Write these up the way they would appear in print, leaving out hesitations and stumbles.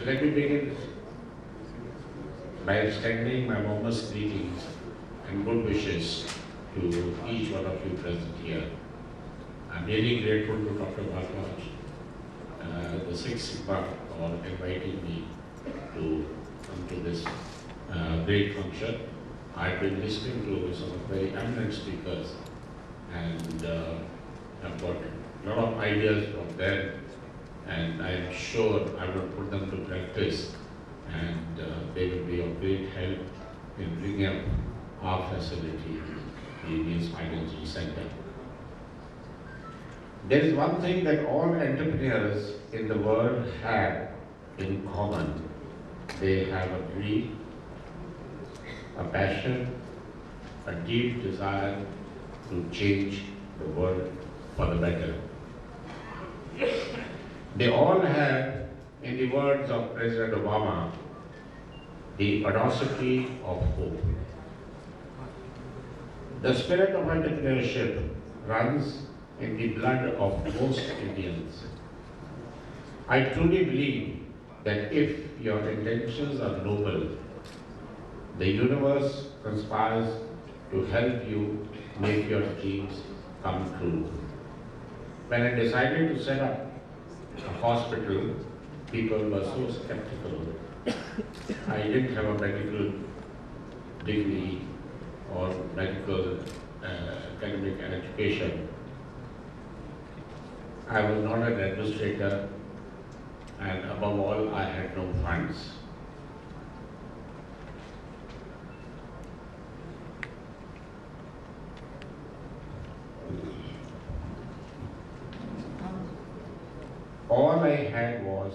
Let me begin by extending my warmest greetings and good wishes to each one of you present here. I'm really grateful to Dr. Bhargava, the Six Sigma, for inviting me to come to this great function. I've been listening to some very eminent speakers and I've got a lot of ideas from them, and I'm sure I will put them to practice, and they will be of great help in bringing up our facility, the Ambience Financial Center. There is one thing that all entrepreneurs in the world have in common. They have a dream, a passion, a deep desire to change the world for the better. They all have, in the words of President Obama, the audacity of hope. The spirit of entrepreneurship runs in the blood of most Indians. I truly believe that if your intentions are noble, the universe conspires to help you make your dreams come true. When I decided to set up a hospital, people were so skeptical. I didn't have a medical degree or medical academic education. I was not an administrator, and above all, I had no funds. All I had was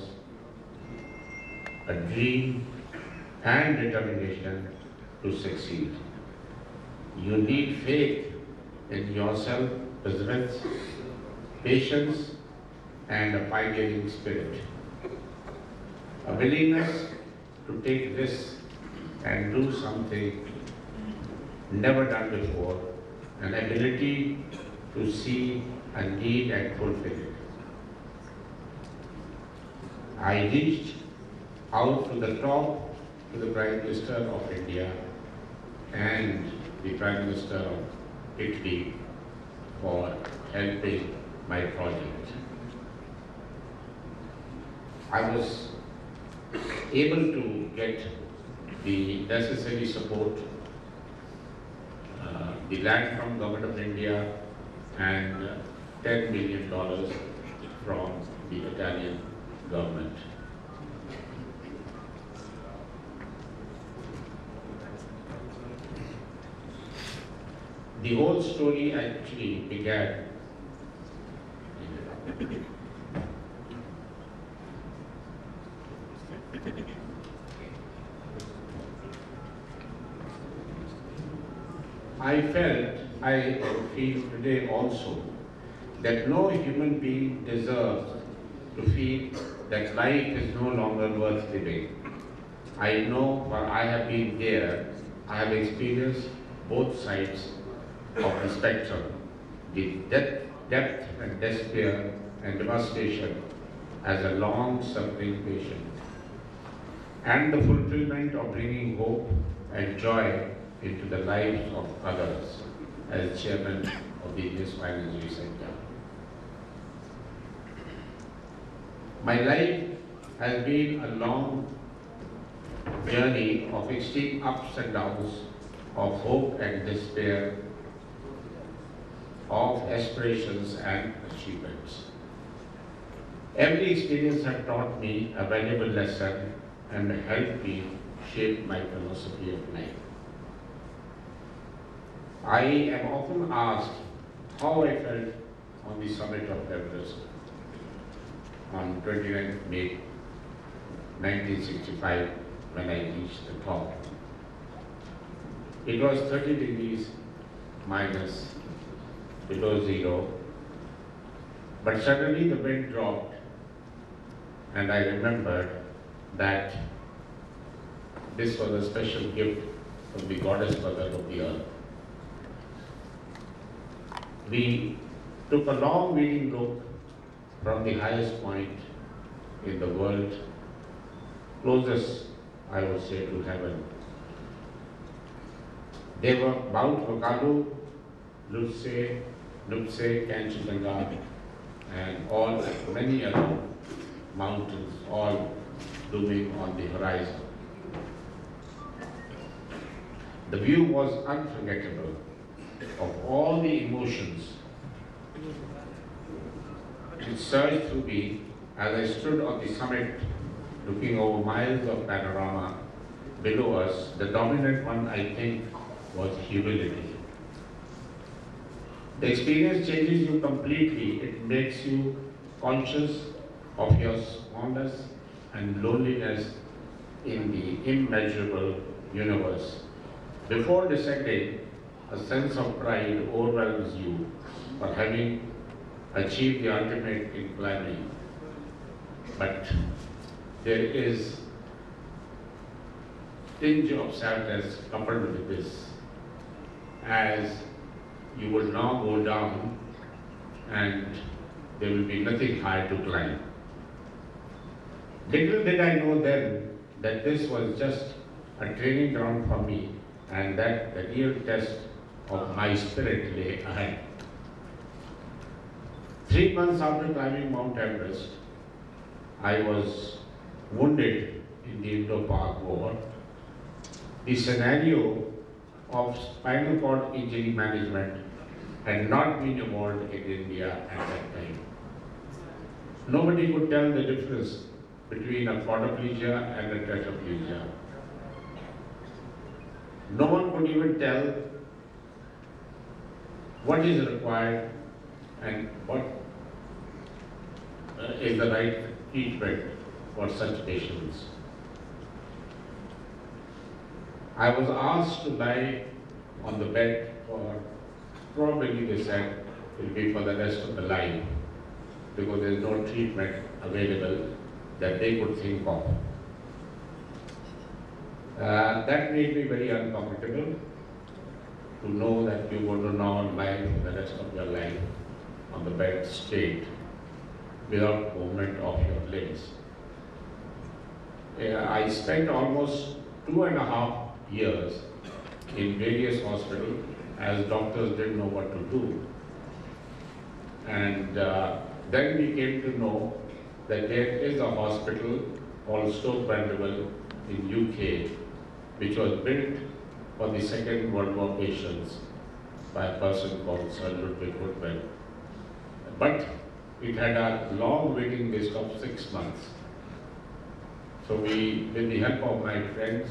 a dream and determination to succeed. You need faith in yourself, perseverance, patience, and a pioneering spirit. A willingness to take risks and do something never done before, an ability to see a need and fulfill it. I reached out to the top, to the Prime Minister of India and the Prime Minister of Italy for helping my project. I was able to get the necessary support, the land from Government of India and $10 million from the Italian government. The whole story actually began I feel today also that no human being deserves to feel that life is no longer worth living. I know, for I have been there, I have experienced both sides of the spectrum, the depth and despair and devastation as a long-suffering patient, and the fulfillment of bringing hope and joy into the lives of others as chairman of the HPS Ahluwalia Center. My life has been a long journey of extreme ups and downs, of hope and despair, of aspirations and achievements. Every experience has taught me a valuable lesson and helped me shape my philosophy of life. I am often asked how I felt on the summit of Everest on 29th May 1965 when I reached the top. It was 30 degrees minus below zero, but suddenly the wind dropped and I remembered that this was a special gift from the Goddess Mother of the Earth. We took a long wheeling look from the highest point in the world closest, I would say, to heaven. They were Mount Vakalu, Lutse, Kanchenjunga, and all many other mountains, all looming on the horizon. The view was unforgettable. Of all the emotions which surged through me as I stood on the summit looking over miles of panorama below us, the dominant one, I think, was humility. The experience changes you completely. It makes you conscious of your smallness and loneliness in the immeasurable universe. Before descending, a sense of pride overwhelms you for having achieved the ultimate in climbing. But there is tinge of sadness coupled with this, as you will now go down and there will be nothing high to climb. Little did I know then that this was just a training ground for me and that the real test of my spirit lay ahead. 3 months after climbing Mount Everest, I was wounded in the Indo-Pak War. The scenario of spinal cord injury management had not been evolved in India at that time. Nobody could tell the difference between a quadriplegia and a tetraplegia. No one could even tell what is required and what is the right treatment for such patients. I was asked to lie on the bed for probably, they said, it will be for the rest of the life because there is no treatment available that they could think of. That made me very uncomfortable to know that you're going to now lie for the rest of your life on the bed straight without movement of your limbs. I spent almost 2.5 years in various hospitals as doctors didn't know what to do. And then we came to know that there is a hospital called Stoke Mandeville in UK, which was built for the Second World War patients by a person called Sir Ludwig Woodman. But it had a long waiting list of 6 months. So we, with the help of my friends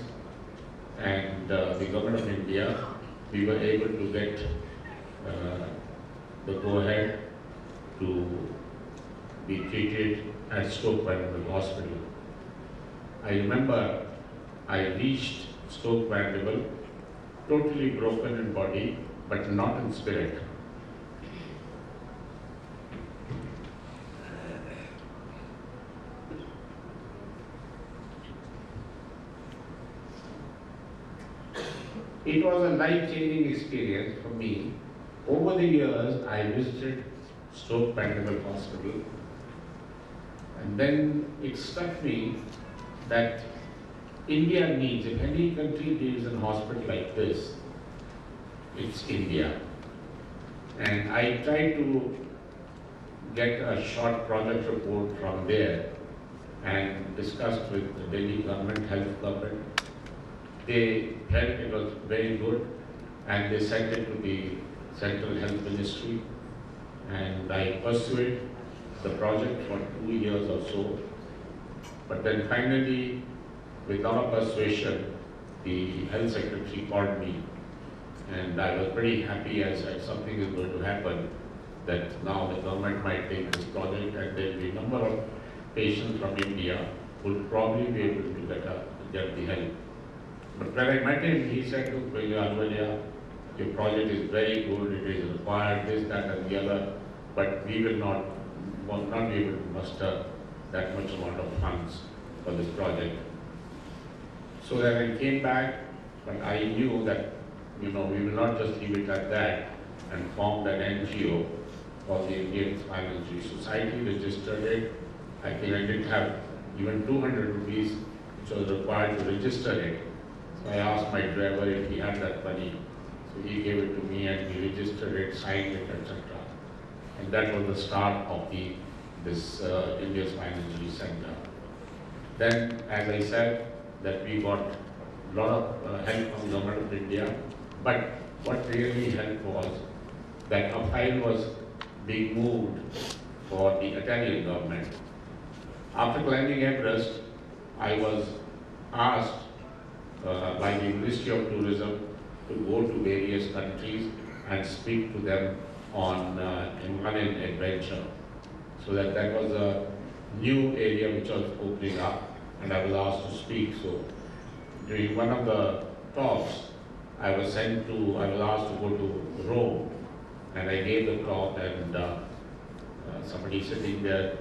and the government of India, we were able to get the go-ahead to be treated at Stoke Mandeville Hospital. I remember I reached Stoke Mandeville totally broken in body, but not in spirit. It was a life-changing experience for me. Over the years, I visited Stoke Mandeville Hospital, and then it struck me that India needs, if any country needs a hospital like this, it's India. And I tried to get a short project report from there and discussed with the Delhi government, health government. They felt it was very good and they sent it to the Central Health Ministry, and I pursued the project for 2 years or so. But then finally, with our persuasion, the health secretary called me, and I was pretty happy. I said something is going to happen, that now the government might take this project and there will be a number of patients from India who will probably be able to get the help. But when I met him, he said, look, Ahluwalia, your project is very good, it is required, this, that and the other, but we will not be able to muster that much amount of funds for this project. So then I came back, but I knew that, we will not just leave it at that, and formed an NGO called the Indian Spinal Injury Society, registered it. I think I didn't have even 200 rupees which was required to register it. So I asked my driver if he had that money. So he gave it to me and we registered it, signed it, etc. And that was the start of this India's Financial Center. Then, as I said, that we got a lot of help from the Government of India, but what really helped was that a file was being moved for the Italian government. After climbing Everest, I was asked by the Ministry of Tourism to go to various countries and speak to them on one adventure. So that was a new area which was opening up, and I was asked to speak. So during one of the talks, I was asked to go to Rome, and I gave the talk, and somebody sitting there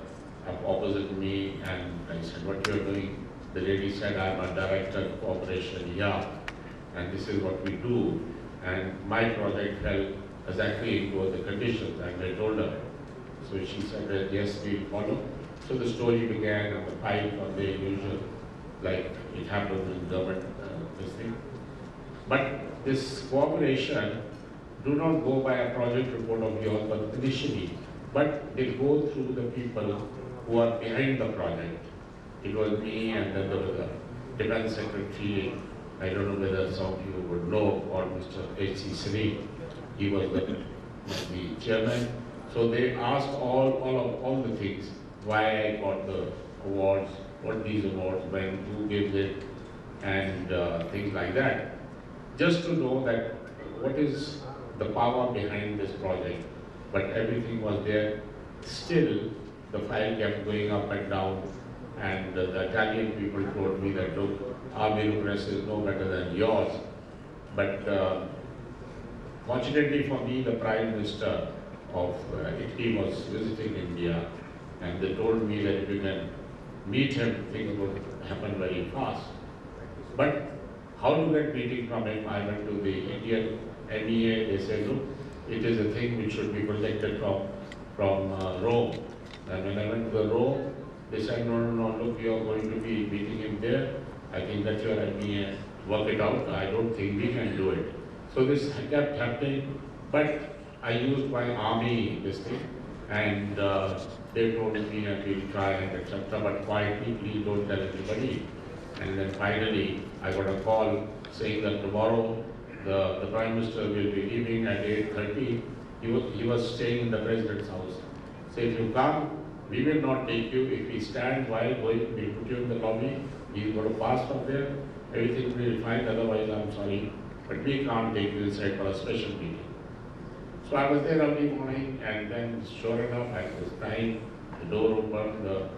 opposite me, and I said, "What you are doing?" The lady said, "I'm a director of cooperation here, and this is what we do." And my project fell exactly into the conditions, and I told her. So she said that yes, we follow. So the story began, and the file from the usual, like it happened in government, this thing. But this cooperation do not go by a project report of yours, but initially, but they go through the people who are behind the project. It was me, and then there was the Defense Secretary. I don't know whether some of you would know, or Mr. H.C. Sri. He was the chairman. So they asked all the things, why I got the awards, what these awards, when, who gives it, and things like that. Just to know that what is the power behind this project. But everything was there. Still, the file kept going up and down, and the Italian people told me that, look, our bureaucracy is no better than yours. But fortunately for me, the Prime Minister of Italy was visiting India, and they told me that if you can meet him, things would happen very fast. But how to get meeting from him? I went to the Indian MEA. They said, look, it is a thing which should be protected from Rome. And when I went to the Rome, they said, no, look, you are going to be meeting him there. I think that your MEA work it out. I don't think we can do it. So this kept happening, but I used my army, this thing, and they told me that we'll try and etc. But quietly, please don't tell anybody. And then finally, I got a call saying that tomorrow the Prime Minister will be leaving at 8:30. He was staying in the President's house. So if you come, we will not take you. If we stand while going, we'll put you in the lobby. He's going to pass from there. Everything will be fine. Otherwise, I'm sorry, but we can't take you inside for a special meeting. So I was there early morning, and then sure enough, at this time, the door opened. The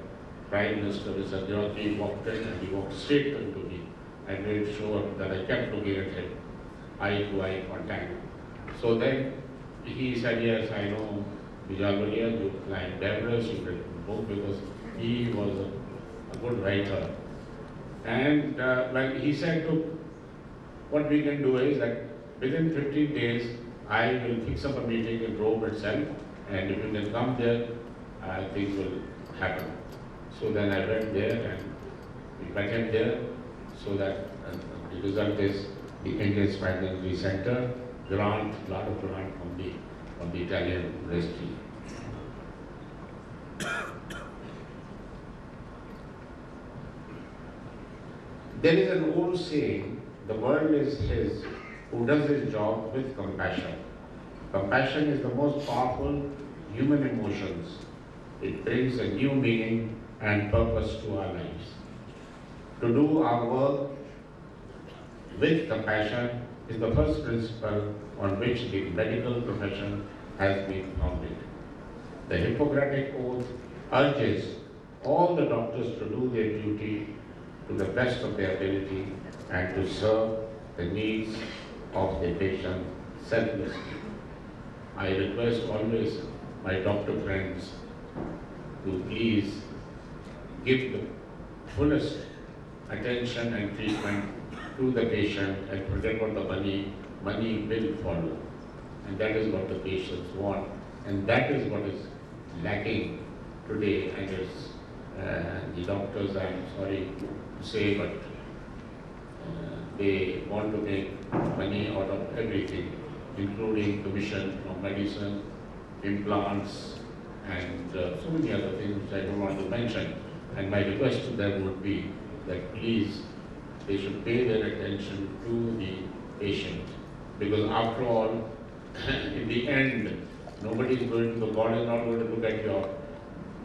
Prime Minister, Mr. Jyoti, walked in, and he walked straight into me. I made sure that I kept looking at him, eye-to-eye contact. So then he said, yes, I know Ahluwalia, you climbed Everest, you written a book, because he was a good writer. And well, he said, look, what we can do is that within 15 days, I will fix up a meeting in Rome itself, and if you can come there, things will happen. So then I went there, and we met him there, so that the result is the Indian Spinal Center grant, a lot of grant from the Italian University. There is an old saying, the world is his who does his job with compassion. Compassion is the most powerful human emotions. It brings a new meaning and purpose to our lives. To do our work with compassion is the first principle on which the medical profession has been founded. The Hippocratic Oath urges all the doctors to do their duty to the best of their ability and to serve the needs of the patient selflessly. I request always my doctor friends to please give the fullest attention and treatment to the patient and forget about the money. Money will follow. And that is what the patients want. And that is what is lacking today, and it's The doctors, I'm sorry to say, but they want to make money out of everything, including commission from medicine, implants, and so many other things which I don't want to mention. And my request to them would be that please, they should pay their attention to the patient. Because after all, in the end, nobody is going to, God is not going to look at your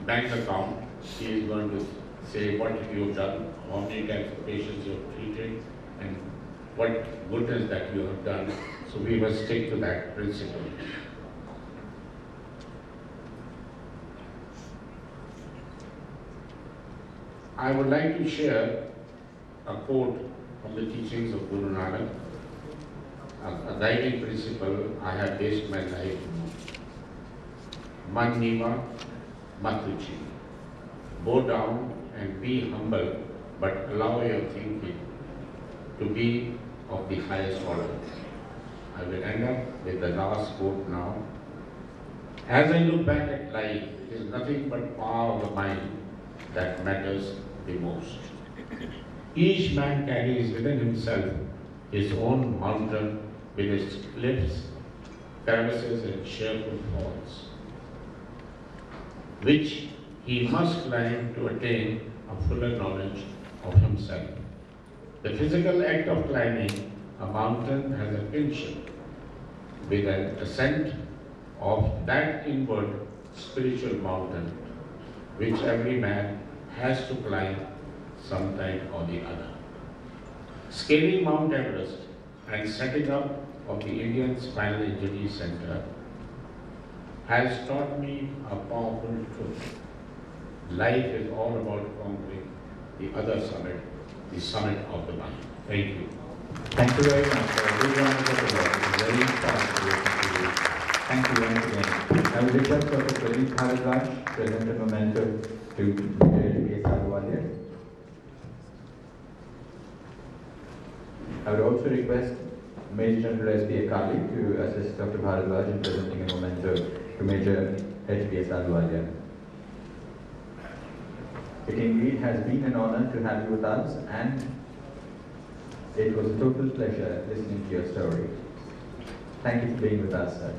bank account. He is going to say what you have done, how many types of patients you have treated, and what goodness that you have done. So we must stick to that principle. I would like to share a quote from the teachings of Guru Nanak, a guiding principle I have based my life on. Man niva, mat ruchi. Bow down and be humble, but allow your thinking to be of the highest order. I will end up with the last quote now. As I look back at life, it is nothing but power of the mind that matters the most. Each man carries within himself his own mountain with its cliffs, crevices, and cheerful falls, which he must climb to attain a fuller knowledge of himself. The physical act of climbing a mountain has a kinship with an ascent of that inward spiritual mountain which every man has to climb sometime or the other. Scaling Mount Everest and setting up of the Indian Spinal Injury Center has taught me a powerful truth. Life is all about conquering the other summit, the summit of the mind. Thank you. Thank you very much. Big round of applause. It's very inspiring. Thank you once again. I would request Dr. Pradeep Bharadwaj, present a memento to HPS Ahluwalia. I would also request Major General S.P. Akali to assist Dr. Bharadwaj in presenting a memento to Major HPS Ahluwalia. It indeed has been an honor to have you with us, and it was a total pleasure listening to your story. Thank you for being with us, sir.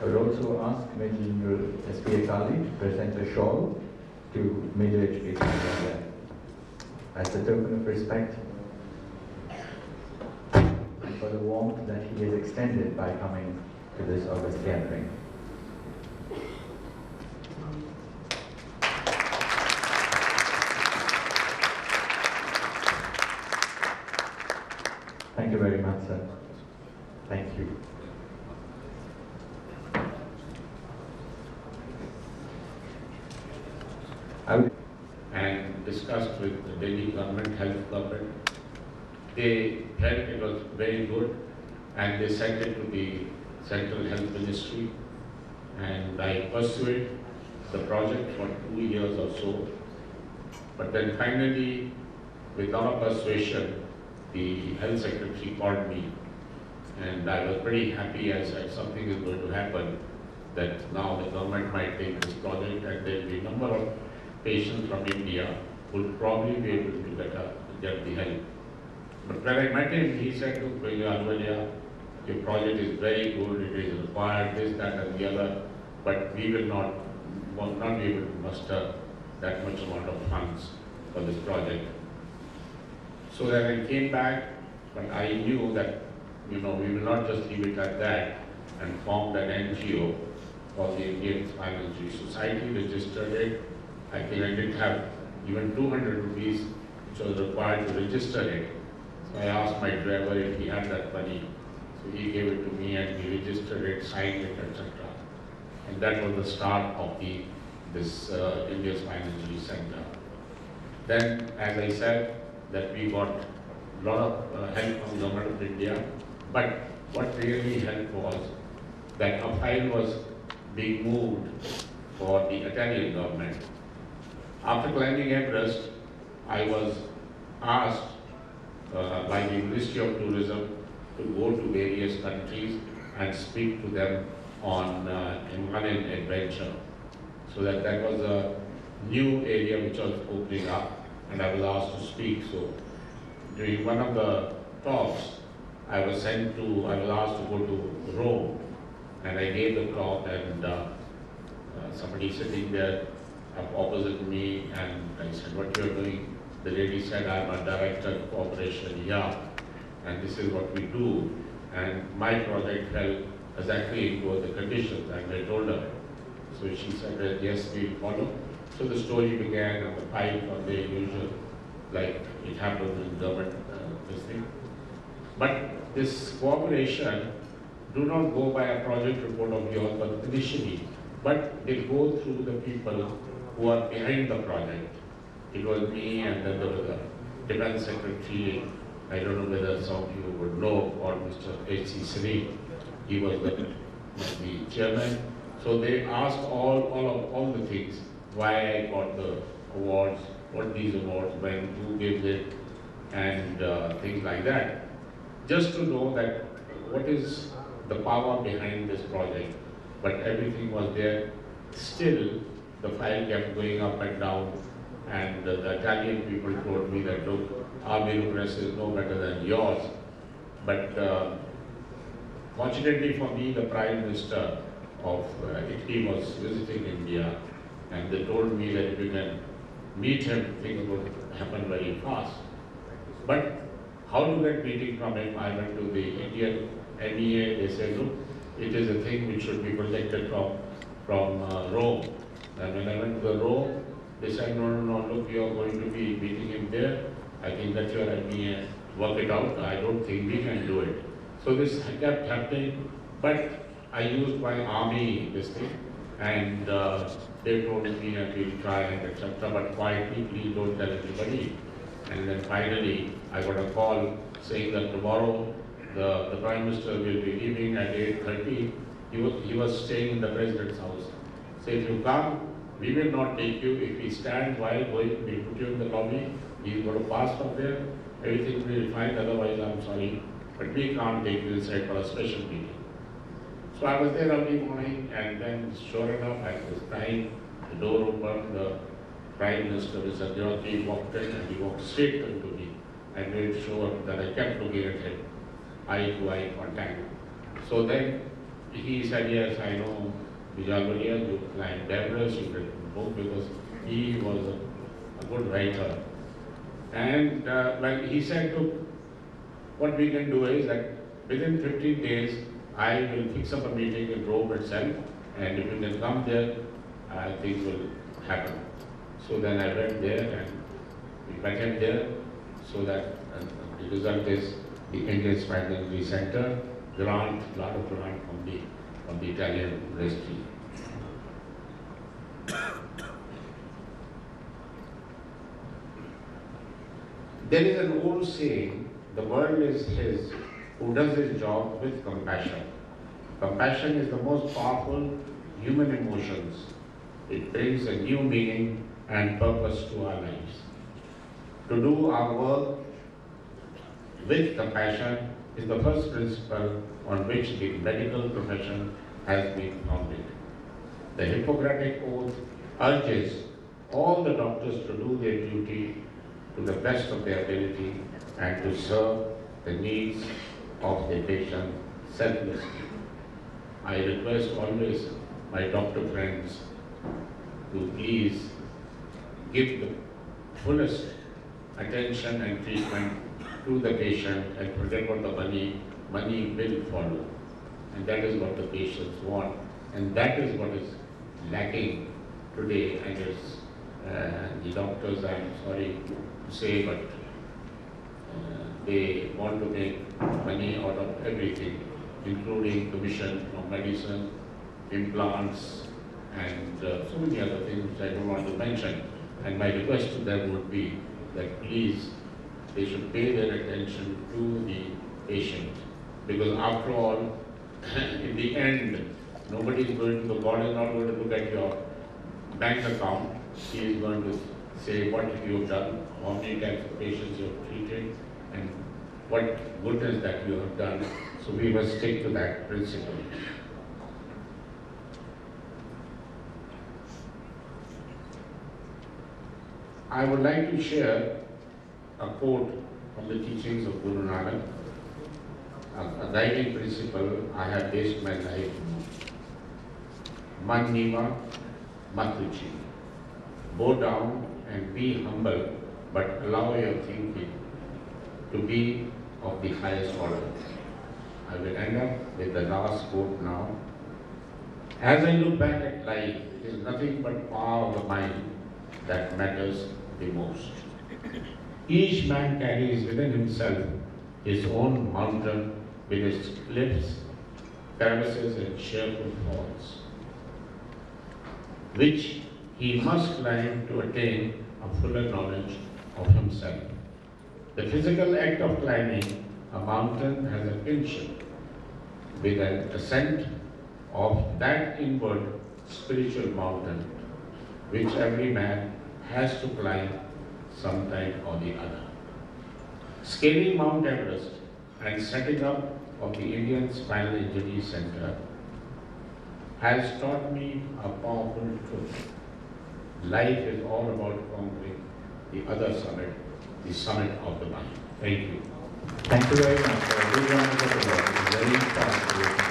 I would also ask Major General S.P. Akali to present a shawl to Major HPS Ahluwalia as a token of respect and for the warmth that he has extended by coming to this august gathering. Thank you very much, sir. Thank you. And discussed with the Delhi government, health government. They felt it was very good and they sent it to the Central Health Ministry, and I pursued the project for 2 years or so. But then finally, with our persuasion, the health secretary called me, and I was pretty happy. I said something is going to happen, that now the government might take this project and there will be a number of patients from India will probably be able to get the help. But when I met him, he said, look, Ahluwalia, your project is very good, it is required this, that and the other, but we will not be able to muster that much amount of funds for this project. So then I came back, but I knew that, we will not just leave it at that and formed an NGO for the Indian Spinal Injury Society, registered it. I think I didn't have even 200 rupees, which was required to register it. So I asked my driver if he had that money. So he gave it to me and he registered it, signed it, etc. And that was the start of this Indian Spinal Injury Center. Then, as I said, that we got a lot of help from Government of India, but what really helped was that a file was being moved for the Italian government. After climbing Everest, I was asked by the Ministry of Tourism to go to various countries and speak to them on Himalayan adventure. So that was a new area which was opening up, and I was asked to speak. So during one of the talks, I was asked to go to Rome, and I gave the talk, and somebody sitting there opposite me, and I said, "What you are doing?" The lady said, "I'm a director of operation here, and this is what we do." And my project fell exactly into the conditions, and I told her. So she said that yes, we follow. So the story began, and the file for the usual, like it happens in government, this thing. But this cooperation do not go by a project report of yours, but initially, but they go through the people who are behind the project. It was me, and then there was a defense secretary. I don't know whether some of you would know, or Mr. H.C. Sri. He was the chairman. So they asked all the things, why I got the awards, what these awards, when, who gives it, and things like that. Just to know that what is the power behind this project. But everything was there. Still, the file kept going up and down, and the Italian people told me that, look, our bureaucracy is no better than yours. But fortunately for me, the Prime Minister of Italy was visiting India, and they told me that if you can meet him, things would happen very fast. But how to get meeting from him? I went to the Indian MEA. They said, look, it is a thing which should be protected from Rome. And when I went to the Rome, they said, no, look, you are going to be meeting him there. I think that your MEA work it out. I don't think we can do it. So this kept happening, but I used my army, this thing, and they told me that we'll try and etc. But quietly, please don't tell anybody. And then finally, I got a call saying that tomorrow the Prime Minister will be leaving at 8:30. He was staying in the President's house. So if you come, we will not take you. If we stand while going, we'll put you in the lobby. He's going to pass from there. Everything will be fine. Otherwise, I'm sorry, but we can't take you inside for a special meeting. So I was there early morning, and then sure enough, at this time, the door opened. The Prime Minister, Mr. Jyoti, walked in, and he walked straight into me and made sure that I kept looking at him, eye-to-eye contact. So then he said, yes, I know Ahluwalia, you climbed Everest, you read the book, because he was a good writer. And well, he said, look, what we can do is that within 15 days, I will fix up a meeting in Rome itself, and if you can come there, things will happen. So then I went there, and we met him there, so that the result is the Indian Spinal Center grant, a lot of grant from the Italian Ministry. There is an old saying, the world is his who does his job with compassion. Compassion is the most powerful human emotions. It brings a new meaning and purpose to our lives. To do our work with compassion is the first principle on which the medical profession has been founded. The Hippocratic Oath urges all the doctors to do their duty to the best of their ability and to serve the needs of their patient selflessly. I request always my doctor friends to please give the fullest attention and treatment to the patient and forget what the money will follow. And that is what the patients want. And that is what is lacking today. And it's, the doctors, I'm sorry to say, but they want to make money out of everything, including commission from medicine, implants, and so many other things which I don't want to mention. And my request to them would be that please they should pay their attention to the patient. Because after all, in the end, nobody is going to, God is not going to look at your bank account. He is going to say what you have done, how many types of patients you have treated, and what goodness that you have done. So we must stick to that principle. I would like to share a quote from the teachings of Guru Nanak, a guiding principle I have based my life on. Man niva matuchi. Bow down and be humble, but allow your thinking to be of the highest order. I will end up with the last quote now. As I look back at life, it is nothing but power of the mind that matters the most. Each man carries within himself his own mountain with its cliffs, crevices, and cheerful falls, which he must climb to attain a fuller knowledge of himself. The physical act of climbing a mountain has a kinship with an ascent of that inward spiritual mountain which every man has to climb sometime or the other. Scaling Mount Everest and setting up of the Indian Spinal Injury Center has taught me a powerful truth. Life is all about conquering the other summit, the summit of the mind. Thank you. Thank you very much. Good round of applause. It was very inspiring.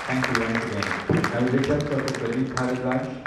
Thank you once again. I will request Dr. Pradeep Bharadwaj